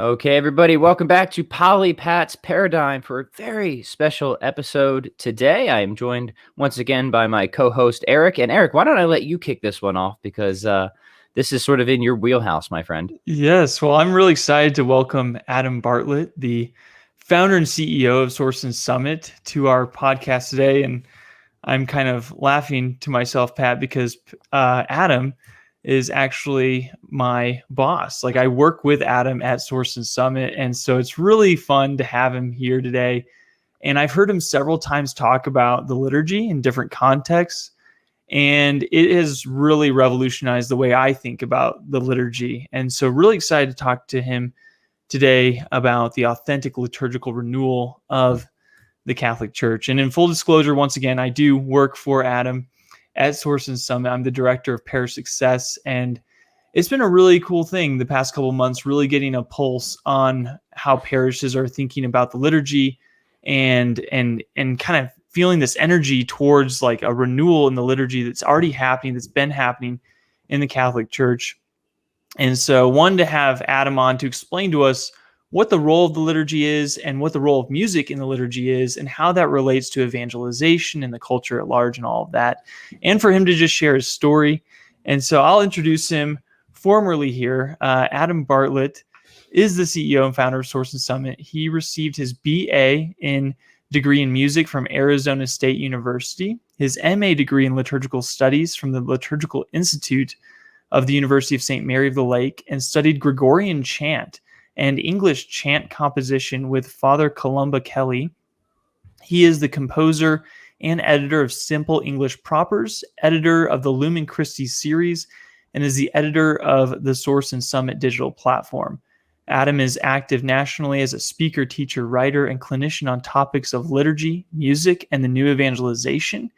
Okay, everybody, welcome back to Polly Pat's Paradigm for a very special episode today. I am joined once again by my co-host, Eric. And Eric, why don't I let you kick this one off because this is sort of in your wheelhouse, my friend. Yes, well, I'm really excited to welcome Adam Bartlett, the founder and CEO of Source and Summit, to our podcast today. And I'm kind of laughing to myself, Pat, because Adam is actually my boss. Like, I work with Adam at Source and Summit, and so it's really fun to have him here today. And I've heard him several times talk about the liturgy in different contexts, and it has really revolutionized the way I think about the liturgy. And so really excited to talk to him today about the authentic liturgical renewal of the Catholic Church. And in full disclosure, once again, I do work for Adam at Source and Summit. I'm the director of parish success, and it's been a really cool thing the past couple of months, really getting a pulse on how parishes are thinking about the liturgy and kind of feeling this energy towards like a renewal in the liturgy that's already happening, that's been happening in the Catholic Church. And so wanted to have Adam on to explain to us what the role of the liturgy is and what the role of music in the liturgy is and how that relates to evangelization and the culture at large and all of that. And for him to just share his story. And so I'll introduce him formally here. Adam Bartlett is the CEO and founder of Source and Summit. He received his BA in degree in music from Arizona State University, his MA degree in liturgical studies from the Liturgical Institute of the University of St. Mary of the Lake, and studied Gregorian chant and English chant composition with Father Columba Kelly. He is the composer and editor of Simple English Propers, editor of the Lumen Christi series, and is the editor of the Source and Summit digital platform. Adam is active nationally as a speaker, teacher, writer, and clinician on topics of liturgy, music, and the new evangelization.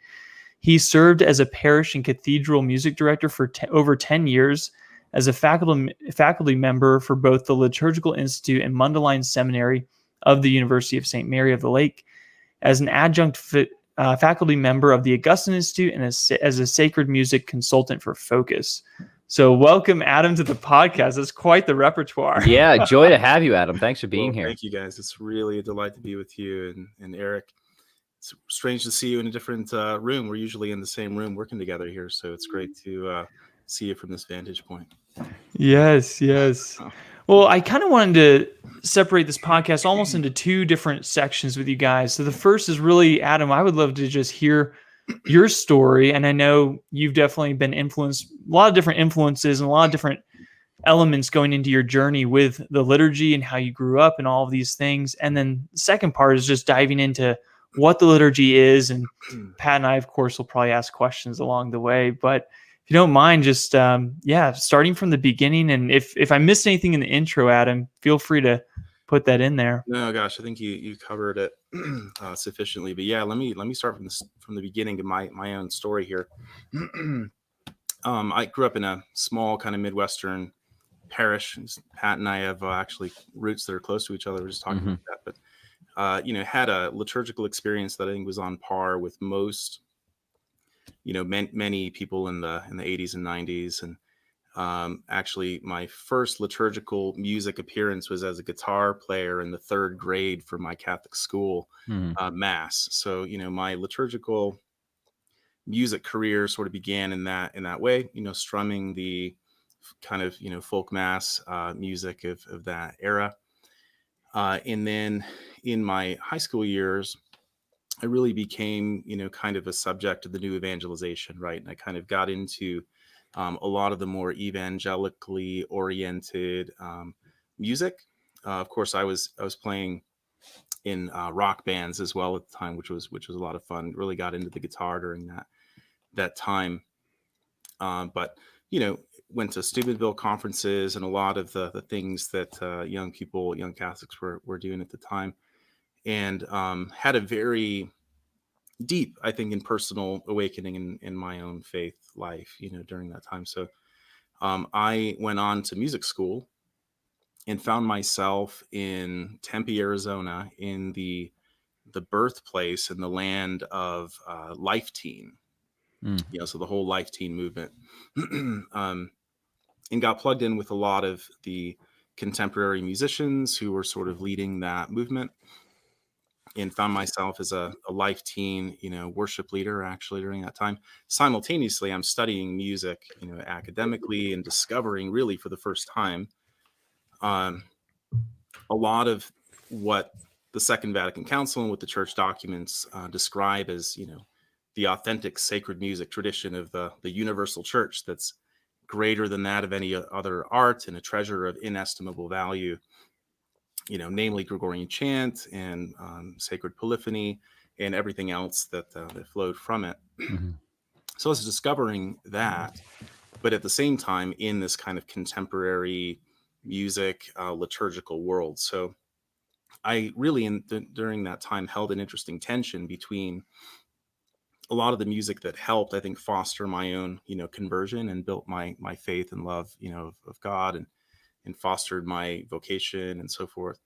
He served as a parish and cathedral music director for over 10 years, as a faculty member for both the Liturgical Institute and Mundelein Seminary of the University of St. Mary of the Lake, as an adjunct faculty member of the Augustine Institute, and as a sacred music consultant for Focus. So welcome, Adam, to the podcast. That's quite the repertoire. Yeah, joy to have you, Adam. Thanks for being here. Thank you, guys. It's really a delight to be with you and Eric. It's strange to see you in a different room. We're usually in the same room working together here, so it's great to see you from this vantage point. Yes. Well, I kind of wanted to separate this podcast almost into two different sections with you guys. So the first is really, Adam, I would love to just hear your story. And I know you've definitely been influenced, a lot of different influences and a lot of different elements going into your journey with the liturgy and how you grew up and all of these things. And then the second part is just diving into what the liturgy is. And Pat and I, of course, will probably ask questions along the way. But if you don't mind, just, starting from the beginning. And if I missed anything in the intro, Adam, feel free to put that in there. No, gosh, I think you covered it sufficiently. But yeah, let me start from the beginning of my own story here. I grew up in a small kind of Midwestern parish. Pat and I have actually roots that are close to each other. We're just talking about that. But had a liturgical experience that I think was on par with most, many people in the 80s and 90s. And actually, my first liturgical music appearance was as a guitar player in the third grade for my Catholic school mass. So, my liturgical music career sort of began in that way, strumming the kind of, folk mass music of that era. And then in my high school years, I really became, kind of a subject of the new evangelization, right? And I kind of got into a lot of the more evangelically oriented music. Of course, I was playing in rock bands as well at the time, which was a lot of fun. Really got into the guitar during that time. But went to Steubenville conferences and a lot of the things that young Catholics were doing at the time, and had a very deep, I think, in personal awakening in my own faith life, during that time. So I went on to music school and found myself in Tempe, Arizona, in the birthplace and the land of Life Teen. So the whole Life Teen movement, and got plugged in with a lot of the contemporary musicians who were sort of leading that movement, and found myself as a life teen, worship leader actually during that time. Simultaneously, I'm studying music, academically, and discovering really for the first time a lot of what the Second Vatican Council and what the church documents describe as, the authentic sacred music tradition of the universal church that's greater than that of any other art and a treasure of inestimable value, namely Gregorian chant and sacred polyphony and everything else that flowed from it. Mm-hmm. So I was discovering that, but at the same time in this kind of contemporary music liturgical world. So I really, during that time, held an interesting tension between a lot of the music that helped, I think, foster my own, conversion and built my faith and love, of God, and fostered my vocation and so forth.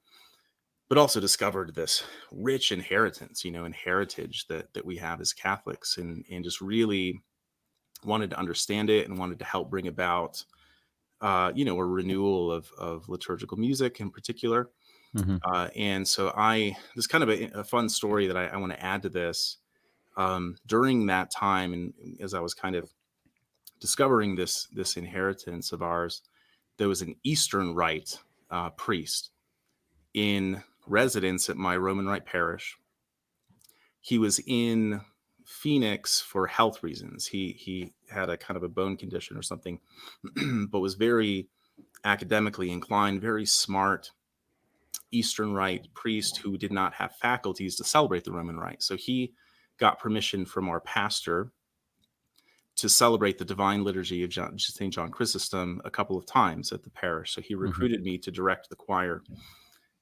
But also discovered this rich inheritance, and heritage that we have as Catholics, and just really wanted to understand it and wanted to help bring about, a renewal of liturgical music in particular. Mm-hmm. And so there's kind of a fun story that I want to add to this. During that time, and as I was kind of discovering this inheritance of ours, there was an Eastern Rite priest in residence at my Roman Rite parish. He was in Phoenix for health reasons. He had a kind of a bone condition or something, but was very academically inclined, very smart Eastern Rite priest who did not have faculties to celebrate the Roman Rite. So he got permission from our pastor to celebrate the Divine Liturgy of St. John Chrysostom a couple of times at the parish. So he recruited me to direct the choir.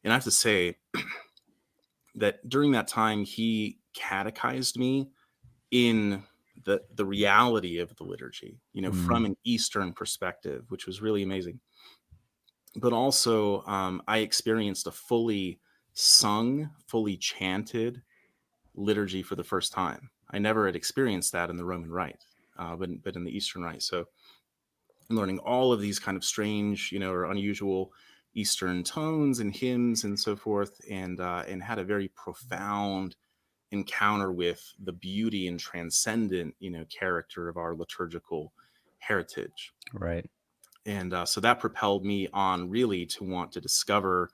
And I have to say that during that time, he catechized me in the reality of the liturgy, from an Eastern perspective, which was really amazing. But also, I experienced a fully sung, fully chanted liturgy for the first time. I never had experienced that in the Roman Rite, but in the Eastern Rite. So I'm learning all of these kind of strange, or unusual Eastern tones and hymns and so forth, and had a very profound encounter with the beauty and transcendent, character of our liturgical heritage. Right. And so that propelled me on really to want to discover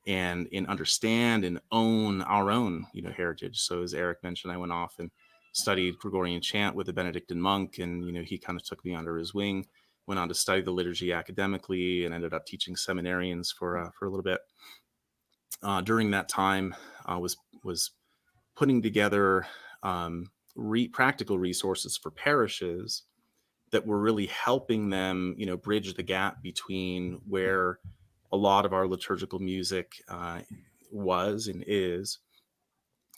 and understand and own our own, heritage. So as Eric mentioned, I went off and studied Gregorian chant with a Benedictine monk, and he kind of took me under his wing. Went on to study the liturgy academically and ended up teaching seminarians for a little bit. During that time, was putting together practical resources for parishes that were really helping them, bridge the gap between where a lot of our liturgical music was and is,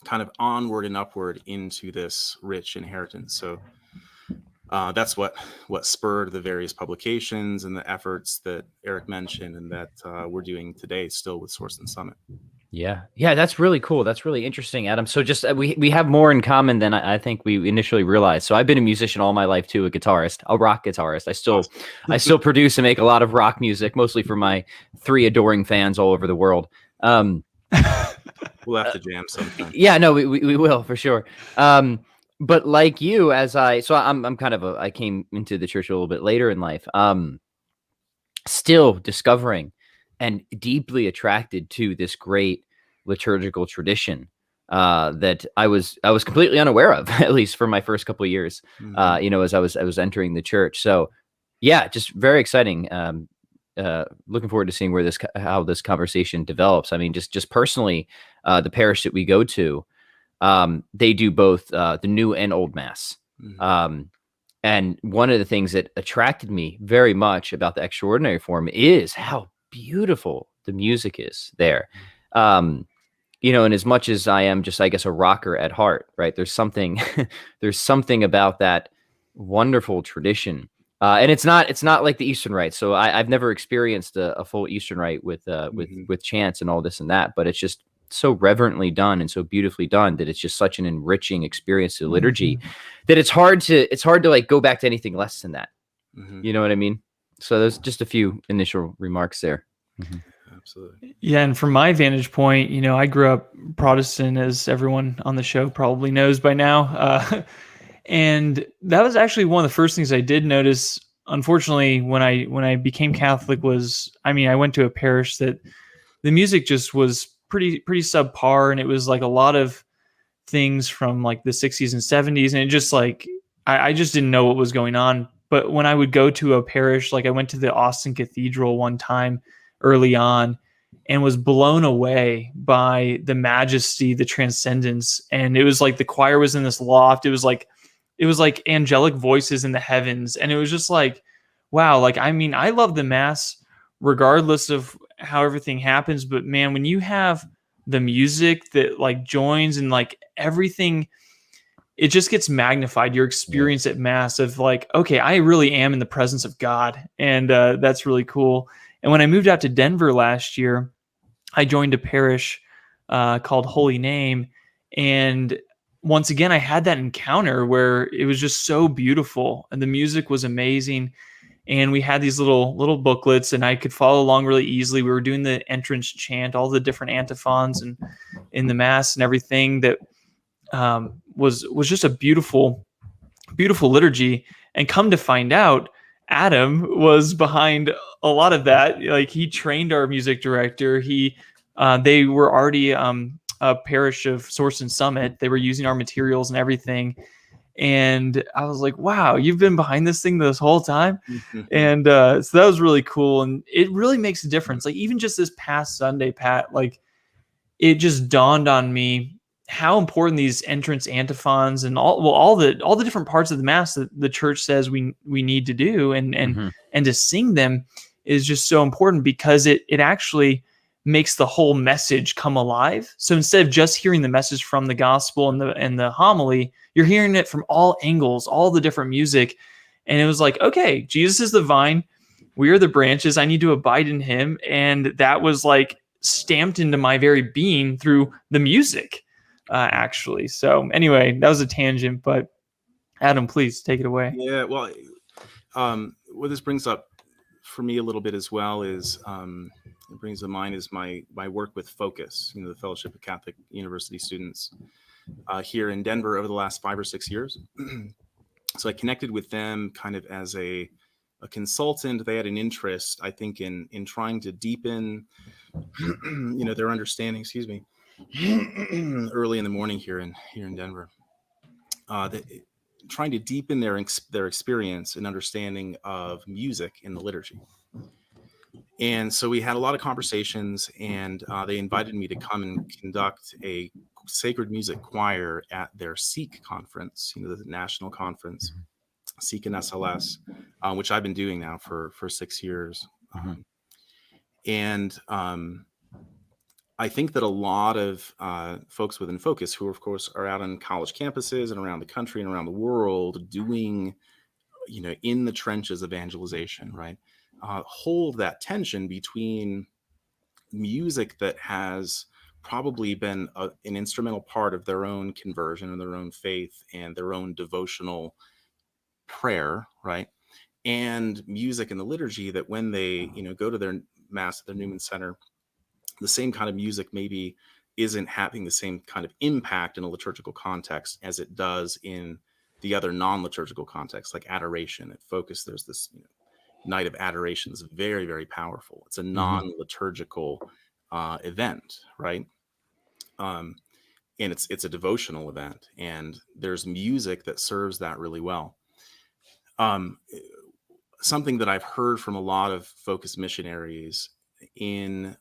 kind of onward and upward into this rich inheritance. So that's what spurred the various publications and the efforts that Eric mentioned and that we're doing today still with Source and Summit. Yeah. That's really cool. That's really interesting, Adam. So just we have more in common than I think we initially realized. So I've been a musician all my life too, a guitarist, a rock guitarist. I still produce and make a lot of rock music, mostly for my 3 adoring fans all over the world. We'll have to jam sometime. Yeah, no, we will for sure. But like you, I'm kind of I came into the church a little bit later in life. Still discovering and deeply attracted to this great liturgical tradition that I was completely unaware of, at least for my first couple of years. As I was entering the church. So, yeah, just very exciting. Looking forward to seeing how this conversation develops. I mean, just personally, the parish that we go to, they do both the new and old mass. And one of the things that attracted me very much about the extraordinary form is how beautiful the music is there. And as much as I am just, I guess, a rocker at heart, right? There's something about that wonderful tradition. And it's not like the Eastern Rite. So I've never experienced a full Eastern Rite with chants and all this and that, but it's just so reverently done and so beautifully done that it's just such an enriching experience to liturgy that it's hard to like go back to anything less than that. You know what I mean? So there's just a few initial remarks there. Mhm. Absolutely. Yeah, and from my vantage point, I grew up Protestant, as everyone on the show probably knows by now. And that was actually one of the first things I did notice. Unfortunately, when I became Catholic, I went to a parish that the music just was pretty subpar, and it was like a lot of things from like the 60s and 70s, and it just like I just didn't know what was going on. But when I would go to a parish, like I went to the Austin Cathedral one time early on and was blown away by the majesty, the transcendence. And it was like the choir was in this loft. It was like angelic voices in the heavens. And it was just like, wow, like I love the mass regardless of how everything happens. But man, when you have the music that like joins and like everything, it just gets magnified. Your experience at mass of like, okay, I really am in the presence of God. And that's really cool. And when I moved out to Denver last year, I joined a parish called Holy Name. And once again, I had that encounter where it was just so beautiful and the music was amazing. And we had these little booklets, and I could follow along really easily. We were doing the entrance chant, all the different antiphons, and in the mass and everything that was just a beautiful liturgy. And come to find out, Adam was behind a lot of that. Like he trained our music director. They were already a parish of Source and Summit. They were using our materials and everything. And I was like, wow, you've been behind this thing this whole time. And so that was really cool. And it really makes a difference. Like even just this past Sunday, Pat, like it just dawned on me how important these entrance antiphons and all the different parts of the mass that the church says we need to do and to sing them is just so important, because it actually makes the whole message come alive. So instead of just hearing the message from the gospel and the homily, you're hearing it from all angles, all the different music. And it was like, okay, Jesus is the vine, we are the branches, I need to abide in him. And that was like stamped into my very being through the music, actually. So anyway, that was a tangent, but Adam, please take it away. Yeah, well, what this brings up for me a little bit as well is it brings to mind is my work with Focus, the Fellowship of Catholic University Students here in Denver over the last 5 or 6 years. So I connected with them kind of as a consultant. They had an interest, I think, in trying to deepen, their understanding. Excuse me, early in the morning here in Denver. Trying to deepen their experience and understanding of music in the liturgy. And so we had a lot of conversations, and they invited me to come and conduct a sacred music choir at their Seek conference, the national conference, Seek and SLS, which I've been doing now for 6 years. And I think that a lot of folks within Focus, who of course are out on college campuses and around the country and around the world doing, in the trenches evangelization, right, hold that tension between music that has probably been an instrumental part of their own conversion and their own faith and their own devotional prayer, right, and music in the liturgy that when they, go to their mass at their Newman Center, the same kind of music maybe isn't having the same kind of impact in a liturgical context as it does in the other non-liturgical contexts, like adoration. At Focus, there's this night of adoration that's very, very powerful. It's a non-liturgical event, right? And it's a devotional event, and there's music that serves that really well. Something that I've heard from a lot of Focus missionaries in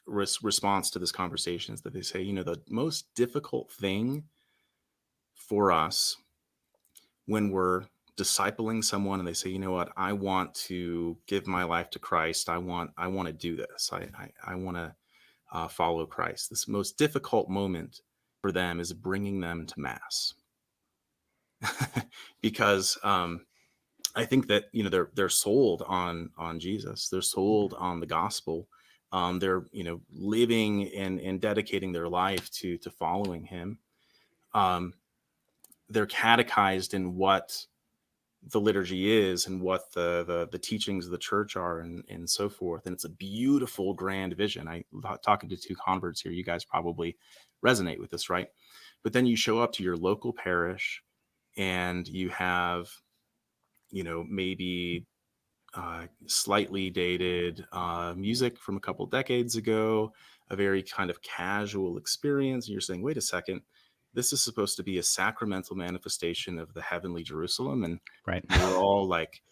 response to this conversation is that they say, the most difficult thing for us when we're discipling someone and they say, I want to give my life to Christ. I want to do this. I want to follow Christ. This most difficult moment for them is bringing them to Mass. Because I think that, they're sold on Jesus. They're sold on the gospel. They're, living and dedicating their life to following him. They're catechized in what the liturgy is and what the teachings of the church are, and so forth. And it's a beautiful, grand vision. Talking to 2 converts here, you guys probably resonate with this, right? But then you show up to your local parish and you have, maybe slightly dated music from a couple decades ago, a very kind of casual experience. And you're saying, wait a second, this is supposed to be a sacramental manifestation of the heavenly Jerusalem. And Right. we're all like,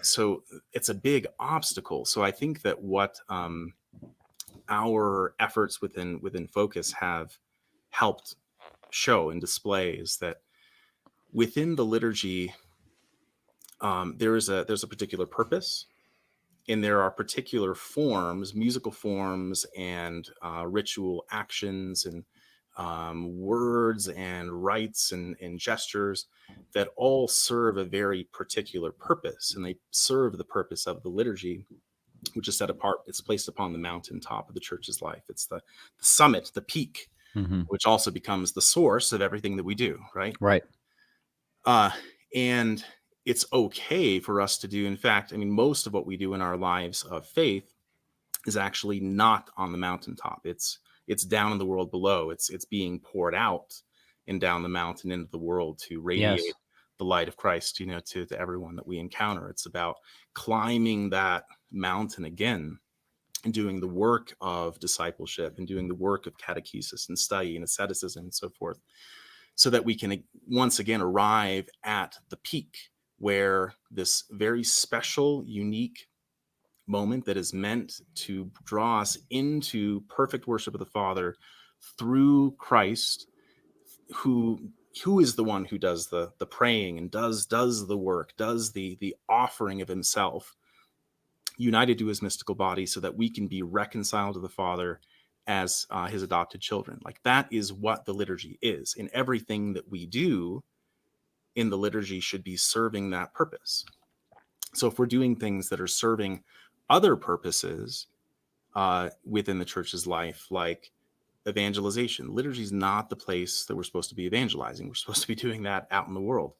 so it's a big obstacle. So I think that what our efforts within Focus have helped show and display is that within the liturgy, there's a particular purpose, and there are particular forms, musical forms, and ritual actions, and words and rites and gestures that all serve a very particular purpose, and they serve the purpose of the liturgy, which is set apart. It's placed upon the mountaintop of the church's life. It's the summit, the peak, which also becomes the source of everything that we do, right? Right. And it's okay for us to do. In fact, I mean, most of what we do in our lives of faith is actually not on the mountaintop. It's down in the world below. It's being poured out and down the mountain into the world to radiate the light of Christ, to everyone that we encounter. It's about climbing that mountain again and doing the work of discipleship and doing the work of catechesis and study and asceticism and so forth, so that we can once again arrive at the peak where this very special, unique moment that is meant to draw us into perfect worship of the Father through Christ, who is the one who does the praying and does the work, does the offering of himself, united to his mystical body, so that we can be reconciled to the Father as his adopted children. Like, that is what the liturgy is, and everything that we do in the liturgy should be serving that purpose. So if we're doing things that are serving other purposes within the church's life, like evangelization, liturgy is not the place that we're supposed to be evangelizing. We're supposed to be doing that out in the world.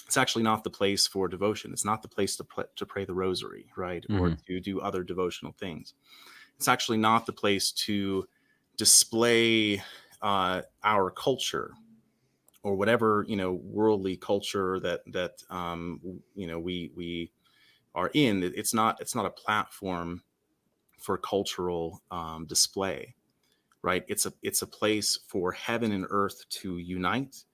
It's actually not the place for devotion. It's not the place to pray the rosary, right? Or to do other devotional things. It's actually not the place to display our culture, or whatever, worldly culture that we are in. It's not a platform for cultural display, right? It's a place for heaven and earth to unite,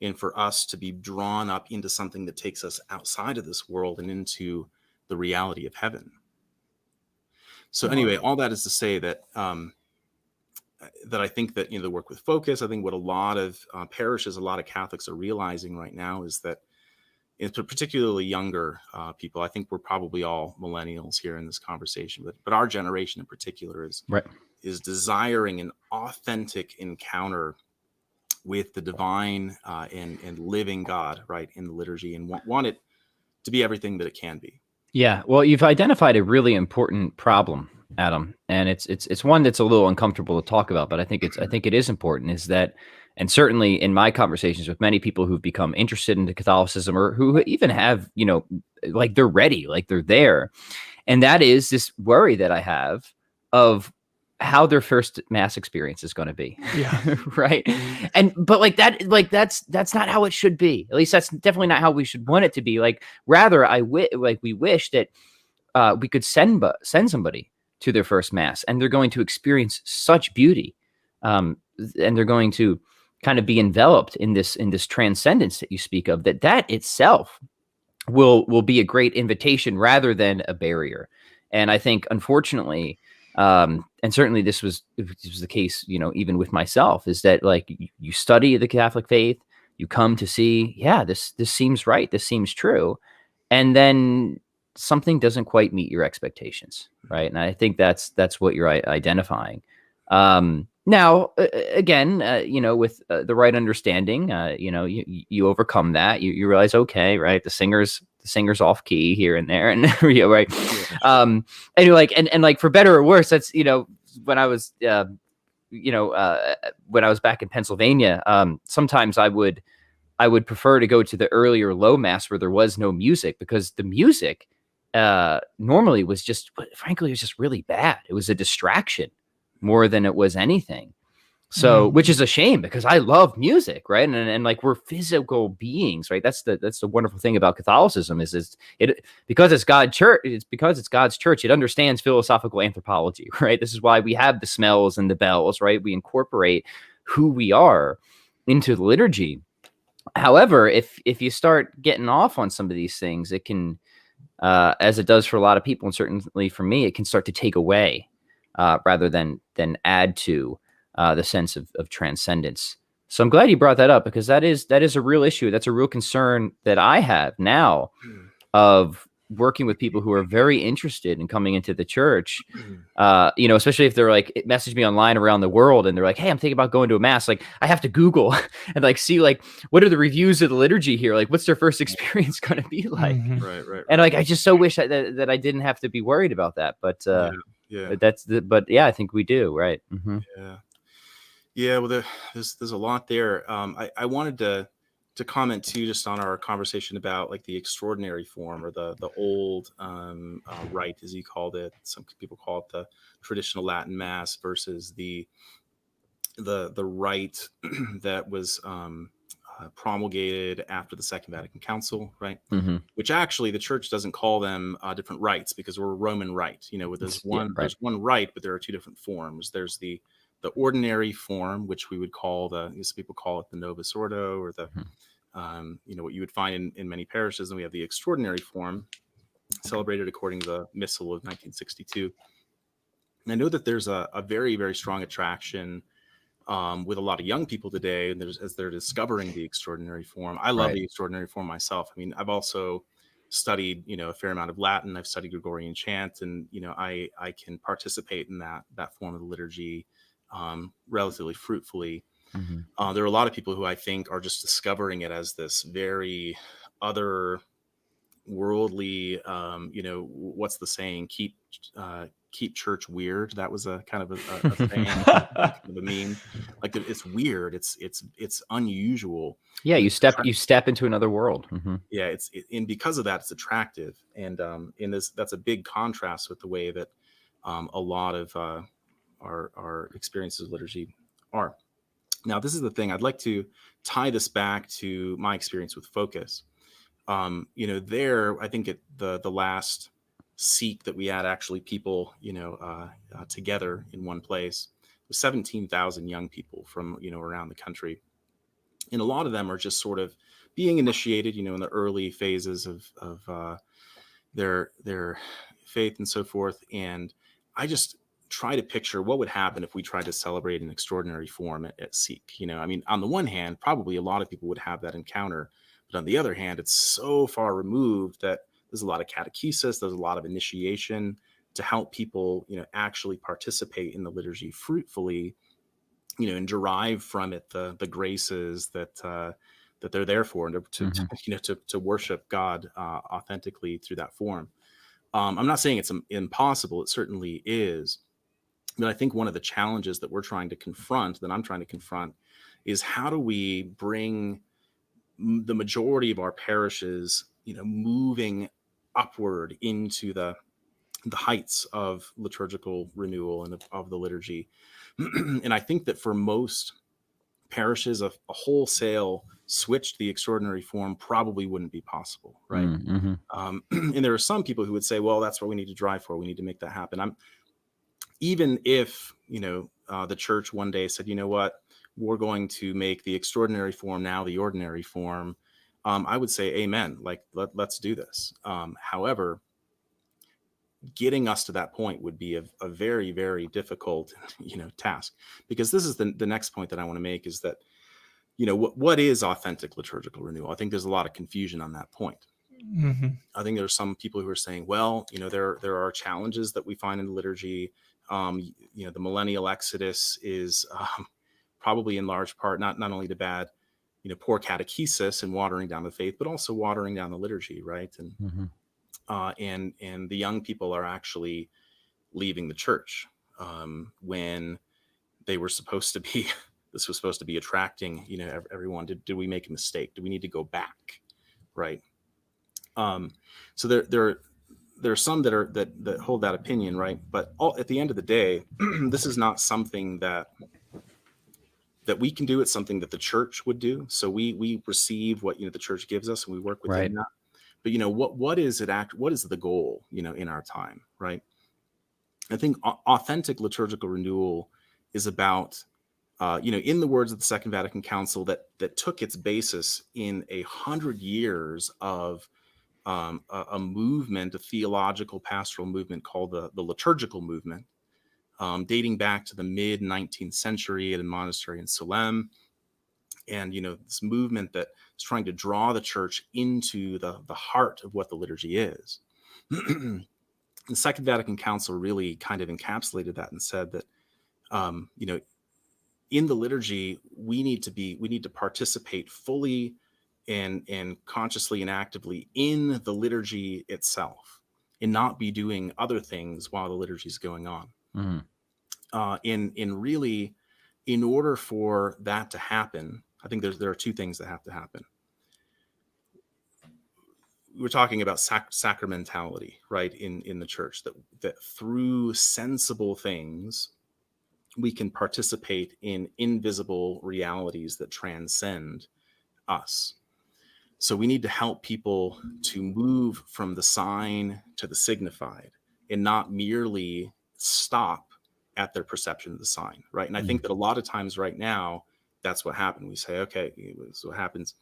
and for us to be drawn up into something that takes us outside of this world and into the reality of heaven. So anyway, all that is to say that that I think that, the work with Focus, I think what a lot of parishes, a lot of Catholics are realizing right now is that, particularly younger people, I think we're probably all millennials here in this conversation, but our generation in particular is desiring an authentic encounter with the divine and living God, right, in the liturgy, and want it to be everything that it can be. Yeah, well, you've identified a really important problem, Adam, and it's one that's a little uncomfortable to talk about, but I think it is important. Is that, and certainly in my conversations with many people who've become interested into Catholicism, or who even have, like they're ready, like they're there, and that is this worry that I have of how their first Mass experience is going to be. Yeah. Right. But that's not how it should be. At least that's definitely not how we should want it to be. Like, rather, we wish that we could send somebody to their first Mass, and they're going to experience such beauty, and they're going to kind of be enveloped in this transcendence that you speak of, that itself will be a great invitation rather than a barrier. And I think, unfortunately, and certainly this was the case, even with myself, is that, like, you study the Catholic faith, you come to see, this seems right, this seems true, and then something doesn't quite meet your expectations, right? And I think that's what you're identifying. Now, again, with the right understanding, you overcome that. You realize, okay, right, the singer's off key here and there, and right. And you're like, and like, for better or worse, that's, when I was, when I was back in Pennsylvania, sometimes I would I would prefer to go to the earlier low mass where there was no music, because the music normally was just, frankly, it was just really bad. It was a distraction more than it was anything. So, which is a shame, because I love music, right? And like, we're physical beings, right? That's the wonderful thing about Catholicism is it because it's God's church. It understands philosophical anthropology, right? This is why we have the smells and the bells, right? We incorporate who we are into the liturgy. However, if you start getting off on some of these things, it can, as it does for a lot of people, and certainly for me, it can start to take away rather than add to the sense of transcendence. So I'm glad you brought that up, because that is a real issue. That's a real concern that I have now, of working with people who are very interested in coming into the church. Especially if they're like, message me online around the world and they're like, hey, I'm thinking about going to a mass. Like, I have to Google and like see like, what are the reviews of the liturgy here? Like, what's their first experience going to be like? Right. And like, I just so wish that I didn't have to be worried about that. But I think we do. Right. Mm-hmm. Yeah. Well, there's a lot there. I wanted to comment too, just on our conversation about like the extraordinary form, or the old rite, as you called it. Some people call it the traditional Latin Mass, versus the rite that was promulgated after the Second Vatican Council, right? Mm-hmm. Which actually the church doesn't call them different rites, because we're a Roman rite. There's one rite, but there are two different forms. There's the ordinary form, which we would call some people call it the Novus Ordo, or the what you would find in many parishes. And we have the extraordinary form, celebrated according to the Missal of 1962. And I know that there's a very, very strong attraction with a lot of young people today, and as they're discovering the extraordinary form. I love the extraordinary form myself. I mean, I've also studied, a fair amount of Latin. I've studied Gregorian chant, and I can participate in that form of the liturgy relatively fruitfully. Mm-hmm. There are a lot of people who I think are just discovering it as this very other worldly, what's the saying? Keep church weird. That was a kind of a saying, kind of a meme. Like, it's weird. It's unusual. Yeah, you step into another world. Mm-hmm. Yeah, and because of that, it's attractive. And that's a big contrast with the way that a lot of our experiences of liturgy are. Now, this is the thing. I'd like to tie this back to my experience with Focus. There, I think at the last seek that we had, actually people, together in one place, was 17,000 young people from, around the country. And a lot of them are just sort of being initiated, in the early phases of their faith and so forth. And I just try to picture what would happen if we tried to celebrate an extraordinary form at Seek. I mean, on the one hand, probably a lot of people would have that encounter. But on the other hand, it's so far removed that there's a lot of catechesis, there's a lot of initiation to help people, actually participate in the liturgy fruitfully, and derive from it the graces that they're there for, and to worship God authentically through that form. I'm not saying it's impossible; it certainly is. But I think one of the challenges that I'm trying to confront, is how do we bring the majority of our parishes, moving upward into the heights of liturgical renewal and of the liturgy. And I think that for most parishes, a wholesale switch to the extraordinary form probably wouldn't be possible, right? Mm-hmm. And there are some people who would say, well, that's what we need to drive for. We need to make that happen. Even if, the church one day said, you know what, we're going to make the extraordinary form now the ordinary form, I would say amen. Like, let's do this. However, getting us to that point would be a very, very difficult, task, because this is the next point that I want to make, is that, what is authentic liturgical renewal? I think there's a lot of confusion on that point. Mm-hmm. I think there's some people who are saying, well, there are challenges that we find in the liturgy. The millennial exodus is probably in large part not only the bad, poor catechesis and watering down the faith, but also watering down the liturgy, right? And and the young people are actually leaving the church when they were supposed to be this was supposed to be attracting, everyone. Did we make a mistake? Do we need to go back? Right. So there are some that hold that opinion, right? But at the end of the day, this is not something that we can do. It's something that the church would do. So we receive what the church gives us, and we work within that. But what is it? What is the goal? In our time, right? I think authentic liturgical renewal is about, in the words of the Second Vatican Council, that took its basis in 100 years of a movement, a theological pastoral movement called the liturgical movement, dating back to the mid 19th century at a monastery in Salem. And, this movement that is trying to draw the church into the heart of what the liturgy is. The Second Vatican Council really kind of encapsulated that and said that, in the liturgy, we need to participate fully and consciously and actively in the liturgy itself, and not be doing other things while the liturgy is going on. In order for that to happen, I think there are two things that have to happen. We're talking about sacramentality, right? In the church, that through sensible things, we can participate in invisible realities that transcend us. So we need to help people to move from the sign to the signified, and not merely stop at their perception of the sign, right? And I think that a lot of times right now, that's what happened. We say, okay, so what happens?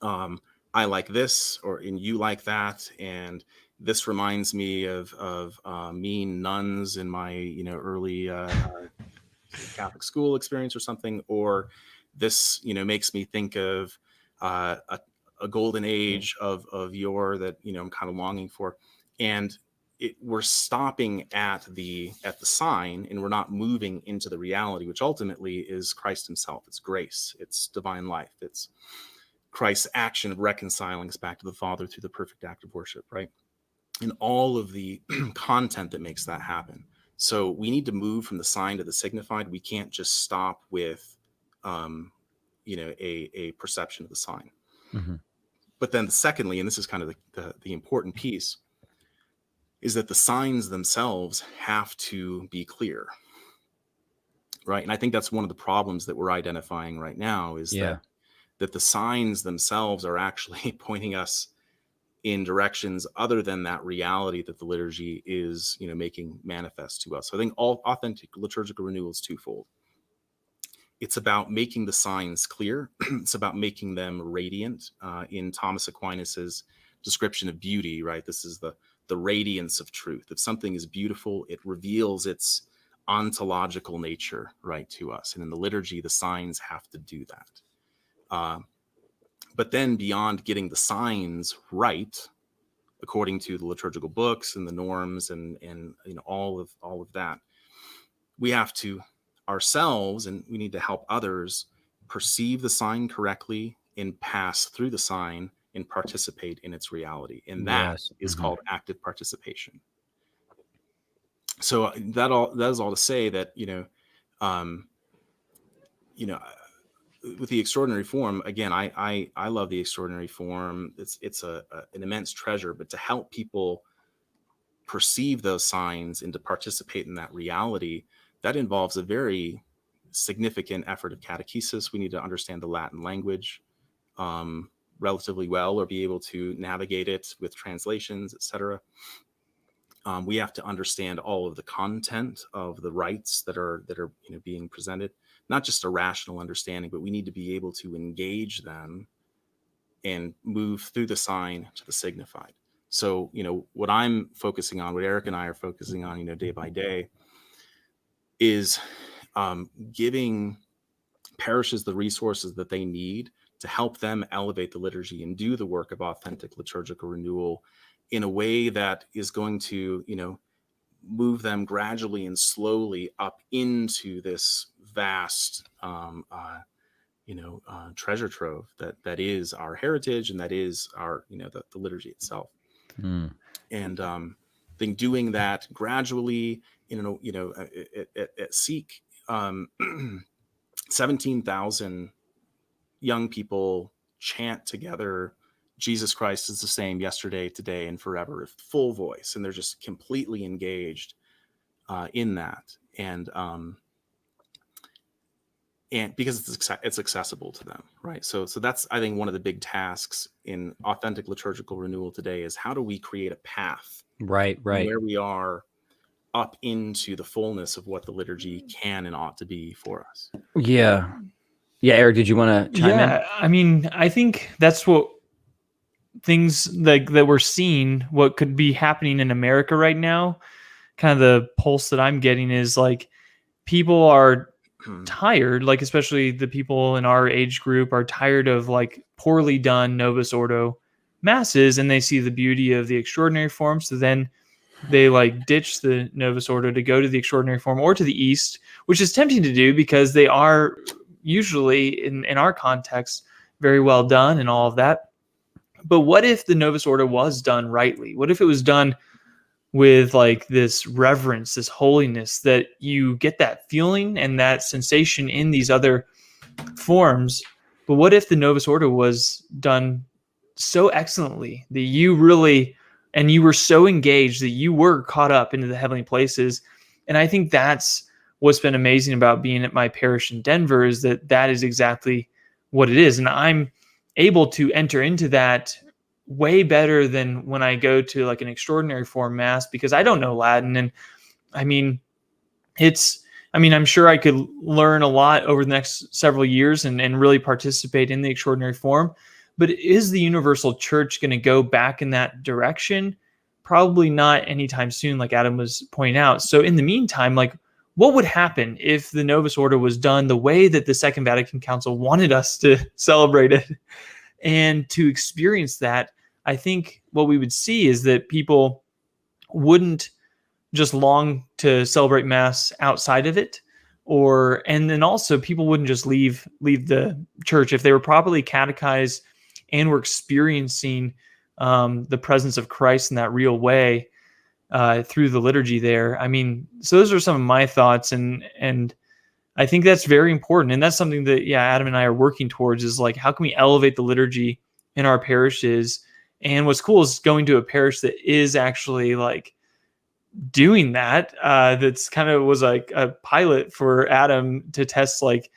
I like this, and you like that, and this reminds me of mean nuns in my early Catholic school experience or something, or this makes me think of a golden age of yore that I'm kind of longing for, and we're stopping at the sign, and we're not moving into the reality, which ultimately is Christ Himself. It's grace. It's divine life. It's Christ's action of reconciling us back to the Father through the perfect act of worship, right? And all of the content that makes that happen. So we need to move from the sign to the signified. We can't just stop with, a perception of the sign. But then secondly, and this is kind of the important piece, is that the signs themselves have to be clear, right? And I think that's one of the problems that we're identifying right now, is that the signs themselves are actually pointing us in directions other than that reality that the liturgy is, making manifest to us. So I think all authentic liturgical renewal is twofold. It's about making the signs clear. It's about making them radiant. In Thomas Aquinas's description of beauty, right? This is the radiance of truth. If something is beautiful, it reveals its ontological nature, right, to us. And in the liturgy, the signs have to do that. But then beyond getting the signs right, according to the liturgical books and the norms and all of that, we have to ourselves, and we need to help others perceive the sign correctly and pass through the sign and participate in its reality. And that is called active participation. So that is all to say that, with the extraordinary form, again, I love the extraordinary form. It's an immense treasure, but to help people perceive those signs and to participate in that reality, that involves a very significant effort of catechesis. We need to understand the Latin language relatively well, or be able to navigate it with translations, etc. We have to understand all of the content of the rites that are being presented, not just a rational understanding, but we need to be able to engage them and move through the sign to the signified. So, what I'm focusing on, what Eric and I are focusing on, day by day, is giving parishes the resources that they need to help them elevate the liturgy and do the work of authentic liturgical renewal in a way that is going to, move them gradually and slowly up into this vast, treasure trove that is our heritage, and that is our, the liturgy itself. And I think doing that gradually, seek 17,000 young people chant together, Jesus Christ is the same yesterday, today, and forever, full voice. And they're just completely engaged in that. And because it's accessible to them, right? So that's, I think, one of the big tasks in authentic liturgical renewal today is how do we create a path Right. from where we are up into the fullness of what the liturgy can and ought to be for us. Yeah. Yeah, Eric, did you want to chime in? I mean, I think that's what things like that we're seeing, what could be happening in America right now. Kind of the pulse that I'm getting is like people are tired, like especially the people in our age group are tired of like poorly done Novus Ordo masses, and they see the beauty of the extraordinary form. So then they like ditch the Novus Ordo to go to the extraordinary form or to the East, which is tempting to do because they are usually in our context very well done and all of that. But what if the Novus Ordo was done rightly? What if it was done with like this reverence, this holiness, that you get that feeling and that sensation in these other forms? But what if the Novus Ordo was done so excellently that you really, and you were so engaged that you were caught up into the heavenly places? And I think that's what's been amazing about being at my parish in Denver, is that is exactly what it is. And I'm able to enter into that way better than when I go to like an extraordinary form mass, because I don't know Latin. And I mean, I'm sure I could learn a lot over the next several years and really participate in the extraordinary form. But is the universal church going to go back in that direction? Probably not anytime soon, like Adam was pointing out. So in the meantime, like, what would happen if the Novus Ordo was done the way that the Second Vatican Council wanted us to celebrate it and to experience that? I think what we would see is that people wouldn't just long to celebrate Mass outside of it, and then also people wouldn't just leave the church if they were properly catechized and were experiencing the presence of Christ in that real way through the liturgy there. I mean, so those are some of my thoughts, and I think that's very important, and that's something that Adam and I are working towards, is like, how can we elevate the liturgy in our parishes? And what's cool is going to a parish that is actually like doing that. That's kind of was like a pilot for Adam to test like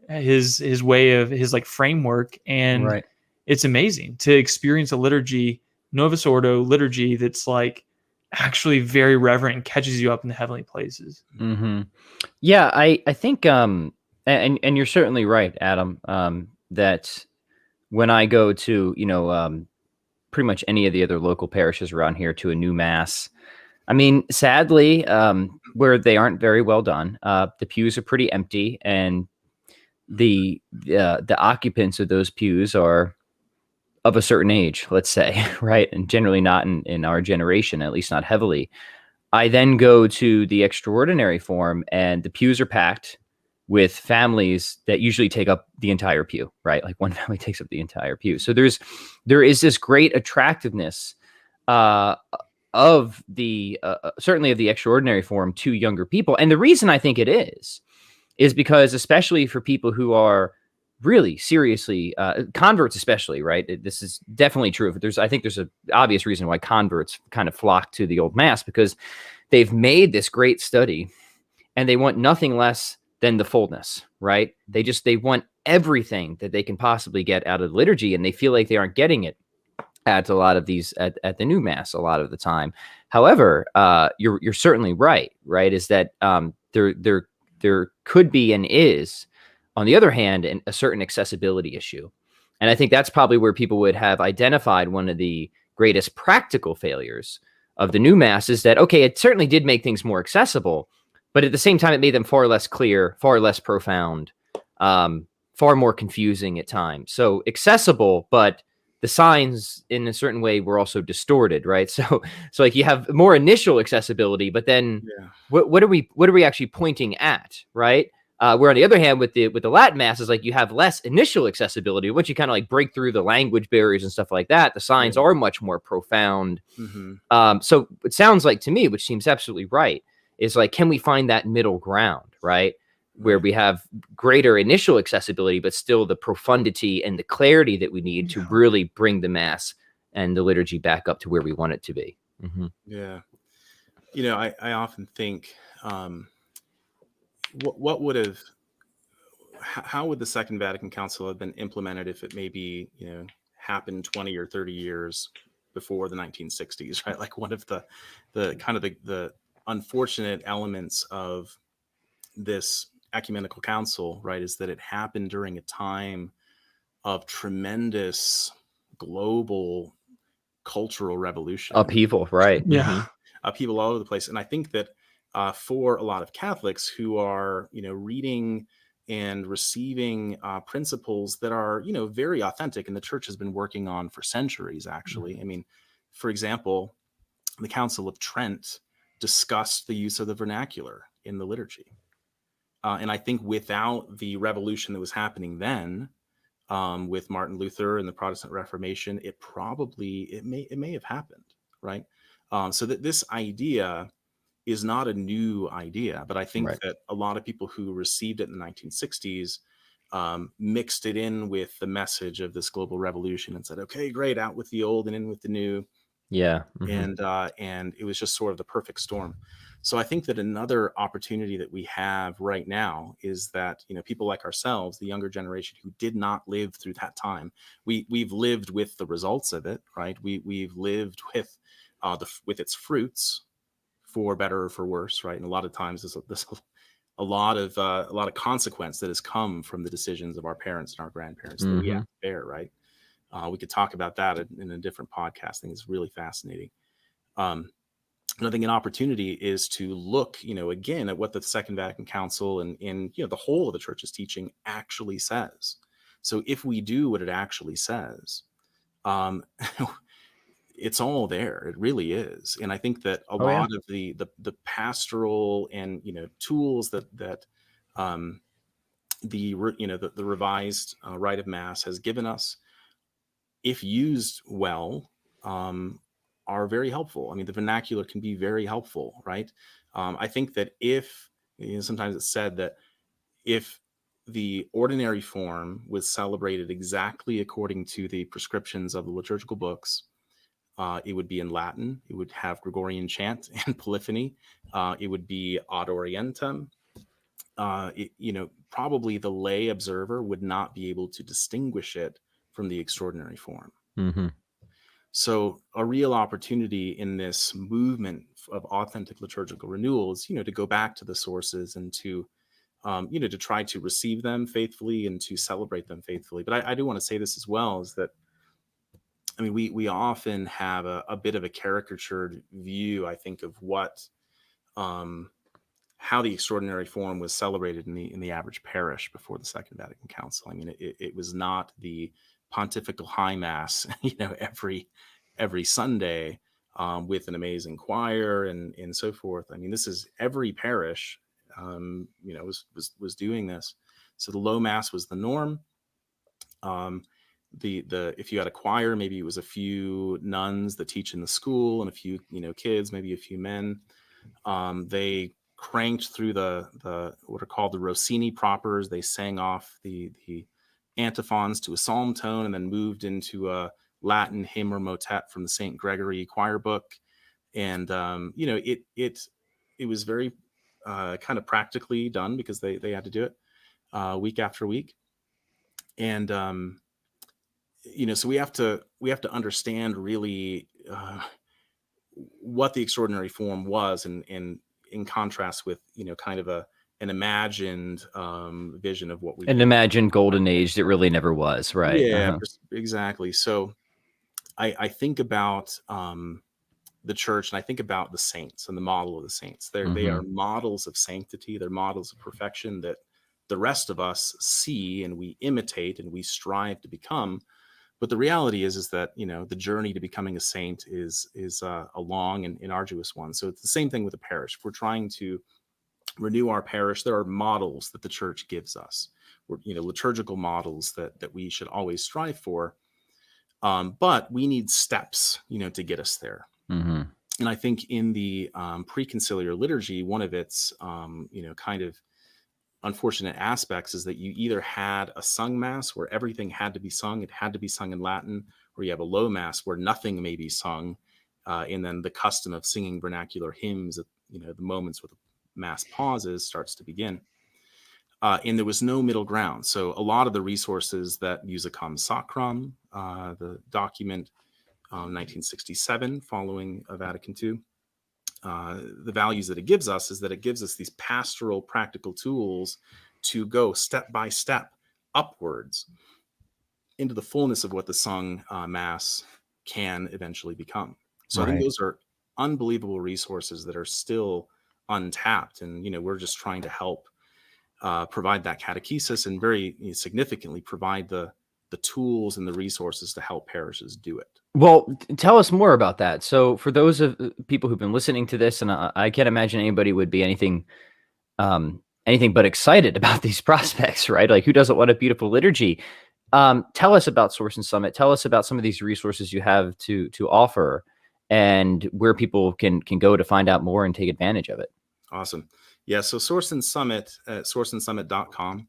his way of his like framework. And It's amazing to experience a liturgy, Novus Ordo liturgy, that's like actually very reverent and catches you up in the heavenly places. Mm-hmm. Yeah, I think, and you're certainly right, Adam, that when I go to, pretty much any of the other local parishes around here to a new mass, I mean, sadly, where they aren't very well done, the pews are pretty empty, and the occupants of those pews are of a certain age, let's say, right? And generally not in our generation, at least not heavily. I then go to the extraordinary form, and the pews are packed with families that usually take up the entire pew, right? Like one family takes up the entire pew. So there is this great attractiveness of the certainly of the extraordinary form to younger people. And the reason I think it is because, especially for people who are really seriously converts, especially, right? This is definitely true. I think there's an obvious reason why converts kind of flock to the old mass, because they've made this great study and they want nothing less than the fullness, right? They want everything that they can possibly get out of the liturgy, and they feel like they aren't getting it at a lot of these at the new mass a lot of the time. However, you're certainly right, is that there could be and is, on the other hand, a certain accessibility issue. And I think that's probably where people would have identified one of the greatest practical failures of the new mass, is that, okay, it certainly did make things more accessible, but at the same time, it made them far less clear, far less profound, far more confusing at times. So accessible, but the signs in a certain way were also distorted, right? So like you have more initial accessibility, but then what are we actually pointing at, right? Where on the other hand, with the Latin mass, is like you have less initial accessibility. Once you kind of like break through the language barriers and stuff like that, the signs are much more profound. Mm-hmm. So it sounds like to me, which seems absolutely right, is like, can we find that middle ground, right? where Right. we have greater initial accessibility, but still the profundity and the clarity that we need to really bring the Mass and the liturgy back up to where we want it to be. Yeah. I often think, what would have, how would the Second Vatican Council have been implemented if it maybe, happened 20 or 30 years before the 1960s, right? Like, one of the kind of the unfortunate elements of this ecumenical council, right, is that it happened during a time of tremendous global cultural revolution. Upheaval, right? Yeah. People all over the place. And I think that for a lot of Catholics who are, reading and receiving principles that are, very authentic, and the church has been working on for centuries, actually. I mean, for example, the Council of Trent discussed the use of the vernacular in the liturgy. And I think without the revolution that was happening then, with Martin Luther and the Protestant Reformation, it may have happened, right? So that this idea is not a new idea, but I think Right. that a lot of people who received it in the 1960s mixed it in with the message of this global revolution and said, "Okay, great, out with the old and in with the new." Yeah. And it was just sort of the perfect storm. So I think that another opportunity that we have right now is that, people like ourselves, the younger generation who did not live through that time, we've lived with the results of it, right? We've lived with with its fruits, for better or for worse, right? And a lot of times there's a lot of consequence that has come from the decisions of our parents and our grandparents that we have to bear, right? We could talk about that in a different podcast. I think it's really fascinating. And I think an opportunity is to look, again, at what the Second Vatican Council and the whole of the church's teaching actually says. So if we do what it actually says, um, it's all there. It really is. And I think that a Oh, yeah. lot of the pastoral and tools that the revised rite of Mass has given us, if used well, are very helpful. I mean, the vernacular can be very helpful, right? I think that if, sometimes it's said that if the ordinary form was celebrated exactly according to the prescriptions of the liturgical books, it would be in Latin, it would have Gregorian chant and polyphony, it would be ad orientem. Probably the lay observer would not be able to distinguish it from the extraordinary form. So a real opportunity in this movement of authentic liturgical renewal is, to go back to the sources and to, to try to receive them faithfully and to celebrate them faithfully. But I do want to say this as well, is that, I mean, we often have a bit of a caricatured view, I think, of what, how the extraordinary form was celebrated in the average parish before the Second Vatican Council. I mean, it was not the pontifical high mass, every Sunday, with an amazing choir and so forth. I mean, this is every parish, was doing this. So the low mass was the norm. The if you had a choir, maybe it was a few nuns that teach in the school and a few kids, maybe a few men. They cranked through the what are called the Rossini propers. They sang off the antiphons to a psalm tone and then moved into a Latin hymn or motet from the St. Gregory choir book. And it was very kind of practically done because they had to do it week after week. And so we have to understand really what the extraordinary form was, and in contrast with kind of an imagined vision of what we An imagined golden age that really never was, right? Yeah, exactly. So I think about the church, and I think about the saints and the model of the saints. They are models of sanctity. They're models of perfection that the rest of us see and we imitate and we strive to become. But the reality is that the journey to becoming a saint is a long and arduous one. So it's the same thing with the parish. If we're trying to renew our parish, there are models that the church gives us, liturgical models that we should always strive for. But we need steps, to get us there. And I think in the preconciliar liturgy, one of its, kind of unfortunate aspects is that you either had a sung mass where everything had to be sung, it had to be sung in Latin, or you have a low mass where nothing may be sung, and then the custom of singing vernacular hymns at the moments where the mass pauses starts to begin. And there was no middle ground. So a lot of the resources that Musicam Sacram, the document 1967 following Vatican II, the values that it gives us is that it gives us these pastoral practical tools to go step by step upwards into the fullness of what the sung mass can eventually become. So I think those are unbelievable resources that are still untapped, and we're just trying to help provide that catechesis, and very significantly provide the tools and the resources to help parishes do it. Well, tell us more about that. So for those of people who've been listening to this, and I can't imagine anybody would be anything but excited about these prospects, right? Like, who doesn't want a beautiful liturgy? Tell us about Source and Summit. Tell us about some of these resources you have to offer, and where people can go to find out more and take advantage of it. Awesome. Yeah. So Source and Summit at sourceandsummit.com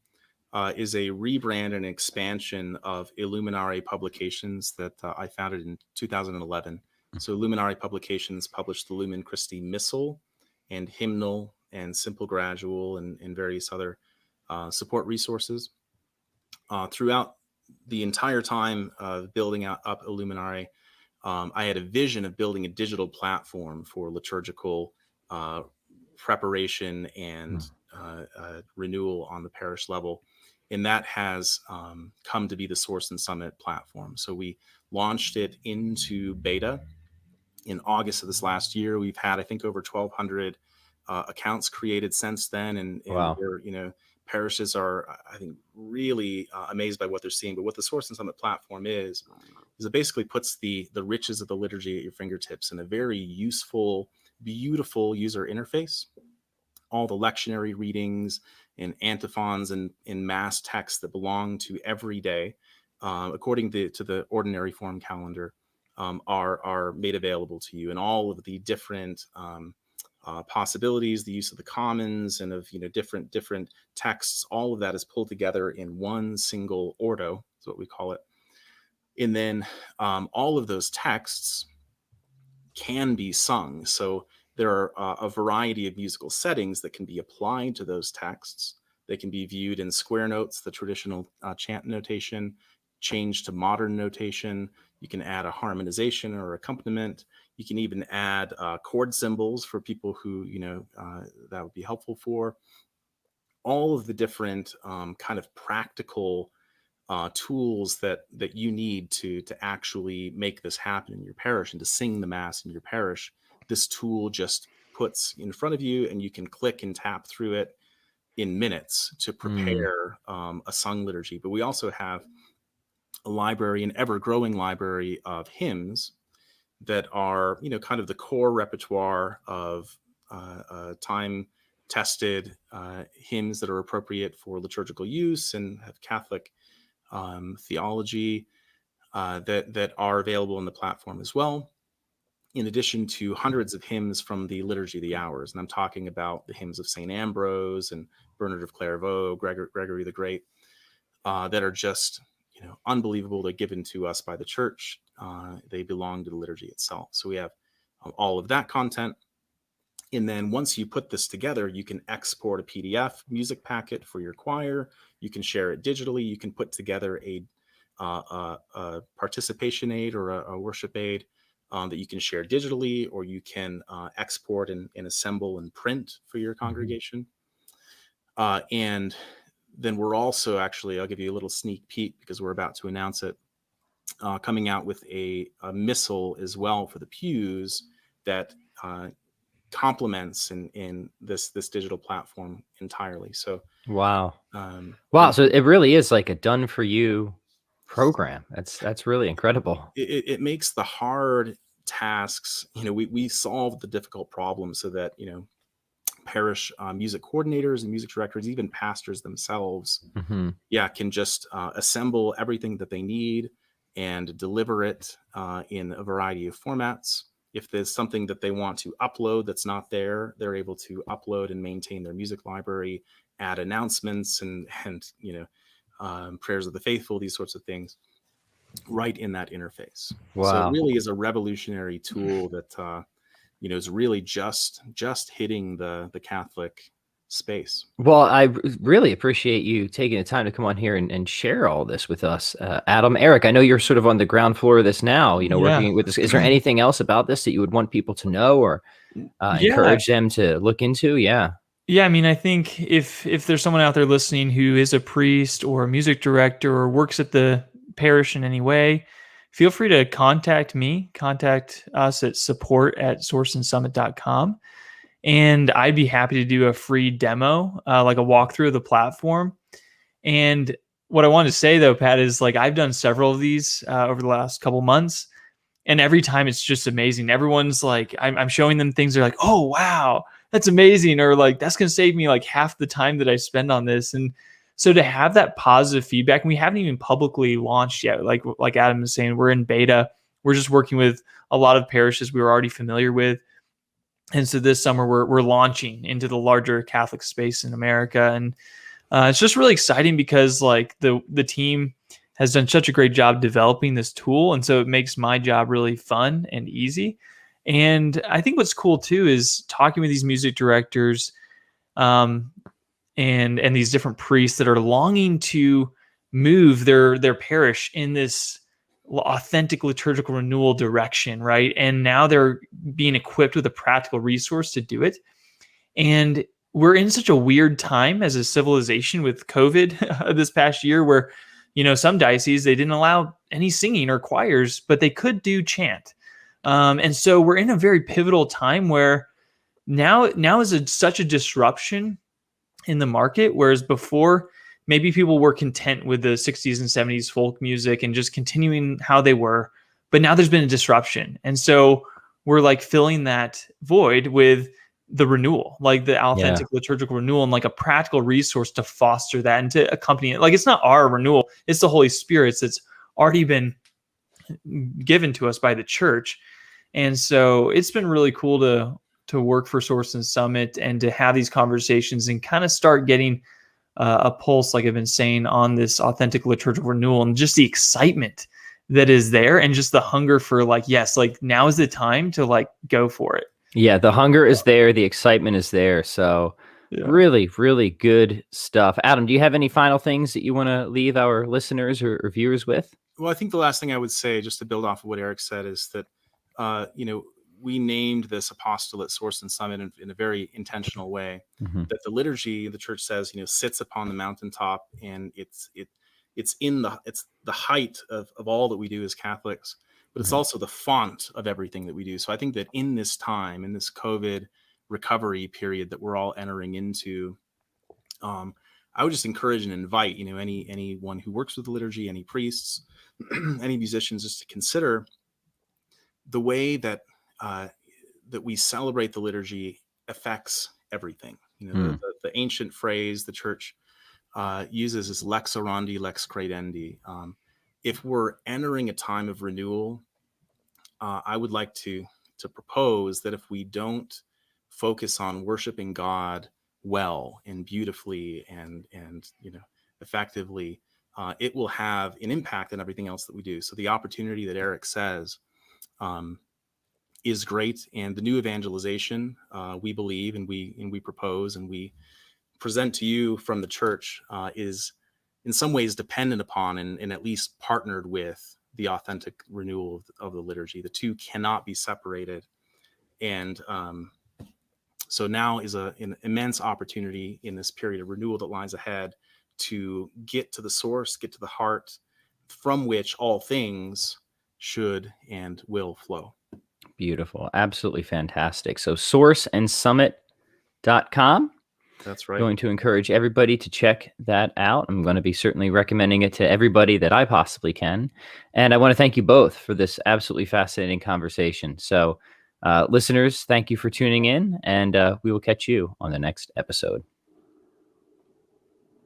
is a rebrand and expansion of Illuminare Publications that I founded in 2011. So Illuminare Publications published the Lumen Christi Missal and Hymnal and Simple Gradual and various other support resources. Throughout the entire time of building up Illuminare, I had a vision of building a digital platform for liturgical preparation and renewal on the parish level. And that has come to be the Source and Summit platform. So we launched it into beta in August of this last year. We've had, I think, over 1,200 accounts created since then. And Wow. where, parishes are, I think, really amazed by what they're seeing. But what the Source and Summit platform is it basically puts the riches of the liturgy at your fingertips in a very useful, beautiful user interface. All the lectionary readings and antiphons and mass texts that belong to every day, according to the ordinary form calendar, are made available to you, and all of the different possibilities, the use of the commons and of different texts, all of that is pulled together in one single ordo, is what we call it. And then all of those texts can be sung. So there are a variety of musical settings that can be applied to those texts. They can be viewed in square notes, the traditional chant notation, changed to modern notation. You can add a harmonization or accompaniment. You can even add chord symbols for people who, that would be helpful for. All of the different kind of practical tools that you need to actually make this happen in your parish and to sing the mass in your parish. This tool just puts in front of you, and you can click and tap through it in minutes to prepare a sung liturgy. But we also have a library, an ever-growing library of hymns that are, kind of the core repertoire of time-tested hymns that are appropriate for liturgical use and have Catholic theology that are available in the platform as well, in addition to hundreds of hymns from the Liturgy of the Hours. And I'm talking about the hymns of St. Ambrose and Bernard of Clairvaux, Gregory the Great, that are just unbelievable. They're given to us by the church. They belong to the liturgy itself. So we have all of that content. And then once you put this together, you can export a PDF music packet for your choir. You can share it digitally. You can put together a participation aid or a worship aid that you can share digitally, or you can export and assemble and print for your congregation. And then we're also, actually, I'll give you a little sneak peek because we're about to announce it, coming out with a missal as well for the pews that complements in this digital platform entirely. So Wow. So it really is like a done for you program. That's really incredible. It makes the hard tasks, we solve the difficult problems so that parish music coordinators and music directors, even pastors themselves, can just assemble everything that they need and deliver it in a variety of formats. If there's something that they want to upload that's not there, they're able to upload and maintain their music library add announcements and prayers of the faithful, these sorts of things, right in that interface. Wow. So it really is a revolutionary tool that is really just hitting the Catholic space. Well, I really appreciate you taking the time to come on here and share all this with us. Adam, Eric, I know you're sort of on the ground floor of this now, working with this. Is there anything else about this that you would want people to know or encourage them to look into? Yeah. Yeah, I mean, I think if there's someone out there listening who is a priest or a music director or works at the parish in any way, feel free to contact me, contact us at support@sourceandsummit.com. And I'd be happy to do a free demo, like a walkthrough of the platform. And what I wanted to say though, Pat, is like I've done several of these over the last couple months, and every time it's just amazing. Everyone's like, I'm showing them things. They're like, oh, wow, that's amazing. Or like, that's going to save me like half the time that I spend on this. And so to have that positive feedback, and we haven't even publicly launched yet. Like Adam was saying, we're in beta. We're just working with a lot of parishes we were already familiar with. And so this summer we're launching into the larger Catholic space in America. And it's just really exciting because like the team has done such a great job developing this tool. And so it makes my job really fun and easy. And I think what's cool too is talking with these music directors and these different priests that are longing to move their parish in this authentic liturgical renewal direction, right? And now they're being equipped with a practical resource to do it. And we're in such a weird time as a civilization with COVID this past year where, some dioceses, they didn't allow any singing or choirs, but they could do chant. And so we're in a very pivotal time where now is such a disruption in the market, whereas before maybe people were content with the 60s and 70s folk music and just continuing how they were, but now there's been a disruption. And so we're like filling that void with the renewal, like the authentic liturgical renewal, and like a practical resource to foster that and to accompany it. Like it's not our renewal, it's the Holy Spirit's that's already been given to us by the church. And so it's been really cool to work for Source and Summit and to have these conversations and kind of start getting a pulse, like I've been saying, on this authentic liturgical renewal and just the excitement that is there and just the hunger for like, yes, like now is the time to like go for it. Yeah, the hunger is there. The excitement is there. So really, really good stuff. Adam, do you have any final things that you want to leave our listeners or viewers with? Well, I think the last thing I would say, just to build off of what Eric said, is that, we named this apostolate Source and Summit in a very intentional way. That the liturgy, the church says, sits upon the mountaintop, and it's the height of all that we do as Catholics, but it's also the font of everything that we do. So I think that in this time, in this COVID recovery period that we're all entering into, I would just encourage and invite, anyone who works with the liturgy, any priests, any musicians, just to consider the way that we celebrate the liturgy affects everything. The ancient phrase the church uses is lex orandi, lex credendi. If we're entering a time of renewal, I would like to propose that if we don't focus on worshiping God well and beautifully and effectively, it will have an impact on everything else that we do. So the opportunity that Eric says is great, and the new evangelization we believe and we propose and we present to you from the church is in some ways dependent upon and at least partnered with the authentic renewal of the liturgy. The two cannot be separated, and so now is an immense opportunity in this period of renewal that lies ahead to get to the source, get to the heart from which all things should and will flow. Beautiful. Absolutely fantastic. So sourceandsummit.com. That's right. Going to encourage everybody to check that out. I'm going to be certainly recommending it to everybody that I possibly can. And I want to thank you both for this absolutely fascinating conversation. So listeners, thank you for tuning in, and we will catch you on the next episode.